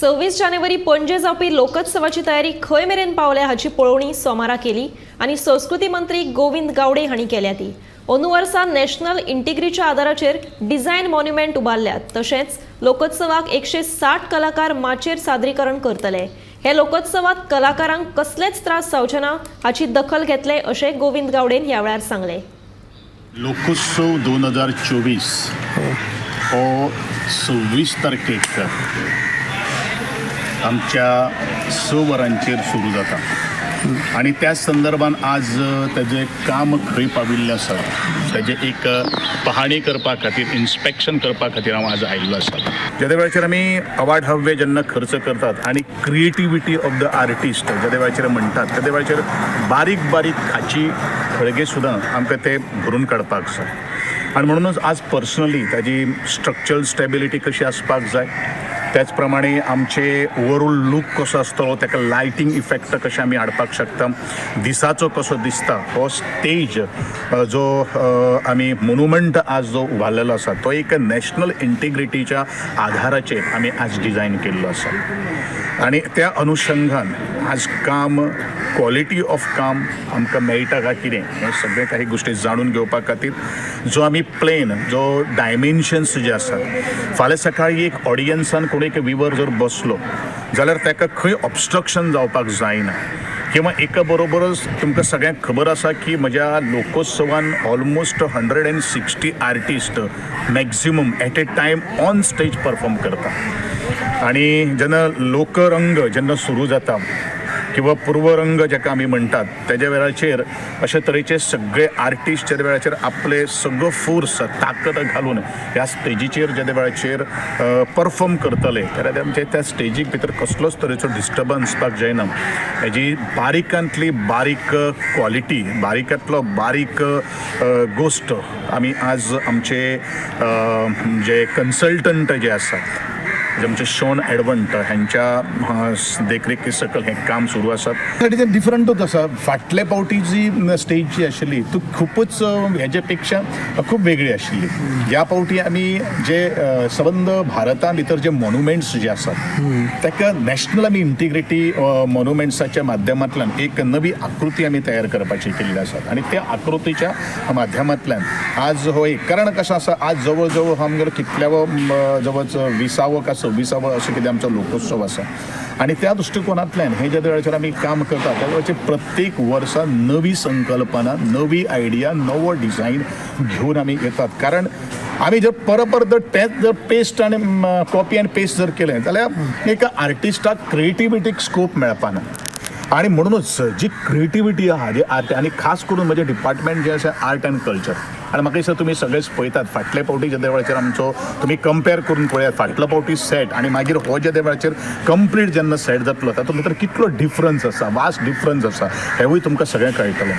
26 जानेवारी पणजे जावपी लोकोत्सवाची तयारी खंय मेरेन पावल्या हाची पळोवणी सोमारा केली आणि संस्कृती मंत्री गोविंद गावडे हांणी केल्या ती। अंदू वर्सा नॅशनल इंटिग्रिटीच्या आदाराचेर डिझायन मॉन्युमेंट उबारल्यात। तशेंच लोकोत्सवाक 160 कलाकार माचेर सादरीकरण करतले। हे लोकोत्सवात कलाकारांक कसलेच त्रास जावचे ना हाची दखल घेतले अशें गोविंद गावडेन ह्या वेळार सांगले। लोकोत्सव 2024 हो 26 तारखेक आमच्या 6 वरांचेर सुरू जाता आणि त्या संदर्भान आज तेजें काम खंय पाविल्लें आसा तेजें एक पाहणी करपा खातीर इन्स्पेक्शन करपा खातीर हांव आज आयिल्लो आसा। ज्या वेळाचेर आमी अवाढव्य जेन्ना खर्च करतात आणि क्रिएटिविटी ऑफ द आर्टिस्ट ज्या वेळाचेर म्हणटात त्या वेळाचेर बारीक बारीक खाची खळगे सुद्दां आमकां ते भरून काडपाक जाय आणि म्हणूनच आज पर्सनली ताजी स्ट्रक्चरल स्टेबिलिटी कशी आसपाक जाय, त्याच प्रमाणे आमचे ओवरऑल लूक कसो आसतलो, ताका लायटिंग इफेक्ट कशें आमी हाडपाक शकता, दिसाचो कसो दिसता हो स्टेज जो आमी मोन्युमेंट आज जो उबारलेलो आसा तो एक नॅशनल इंटिग्रिटीच्या आधाराचेर आमी आज डिझायन केल्लो आसा आणि त्या अनुषंगान आज काम क्वॉलिटी ऑफ काम आमकां मेळटा काय कितें हे सगळे काही गोष्टी जाणून घेवपा खातीर जो आमी प्लेन जो डायमेन्शन्स जे आसात फाल्यां सकाळी एक ऑडियन्सान कोणी एक विवर जर बसलो जाल्यार ताका खंय ऑब्स्ट्रक्शन जावपाक जायना किंवा एका बरोबरच तुमकां सगळ्यांक खबर आसा की म्हज्या लोकोत्सवान almost 160 artist maximum at a time on stage perform करता आणि जेन्ना लोकरंग जेन्ना सुरू जाता किंवा पूर्वरंग जेका आमी म्हणटात तेज्या वेळाचेर अशे तरेचे सगळे आर्टिस्ट ज्या वेळाचेर आपले सगळो फोर्स ताकद घालून ह्या स्टेजीचेर ज्या वेळाचेर परफॉर्म करतले जाल्यार आमचे त्या स्टेजीक भितर कसलोच तरेचो डिस्टर्बन्स जावपाक जायना। हेजी बारीकांतली बारीक क्वॉलिटी बारीकांतलो बारीक गोश्ट आमी आज आमचे जे कन्सल्टंट जे आसात आमचे शॉन एडवंट हांच्या देखरेखी सकल हें काम सुरू आसा। तेजें डिफरंटूच आसा। फाटल्या फावटी जी स्टेज जी आशिल्ली ती खूपच हेजे पेक्षा खूब वेगळी आशिल्ली। ह्या फावटी आमी जे सबंद भारता भितर जे मॉन्युमेंट्स जे आसात ताका नॅशनल आमी इंटिग्रिटी मॉन्युमेंट्साच्या माध्यमांतल्यान एक नवी आकृती आमी तयार करपाची केल्ली आसात आणि त्या आकृतीच्या माध्यमांतल्यान आज हो एक कारण कसं आसा आज जवळ जवळ आमगेलो कितल्यावो जवळ 20वो का 26वो अशें कितें आमचो लोकोत्सव आसा आणि त्या दृष्टिकोनांतल्यान हे ज्या वेळाचेर आमी काम करता त्या वेळाचेर प्रत्येक वर्सा नवी संकल्पना नवी आयडिया नवो डिझायन घेवन आमी येतात कारण आमी जर परत तेंच जर पेस्ट आनी कॉपी आनी पेस्ट जर केलें जाल्यार एका आर्टिस्टाक क्रिएटिविटीक स्कोप मेळपाना आणि म्हणूनच जी क्रिएटिविटी आहा जी आर्ट आणि खास करून म्हजें डिपार्टमेंट जे आसा आर्ट एंड कल्चर आणि म्हाका दिसता तुमी सगळेच पळयतात फाटल्या फावटी ज्या वेळाचेर आमचो तुमी कंपेर करून पळयात फाटलो फावटी सेट आणि मागीर हो ज्या वेळाचेर कंप्लीट जेन्ना सेट जातलो तातूंत भितर कितलो डिफरन्स आसा वास्ट डिफरन्स आसा हेवूय तुमकां सगळें कळटलें।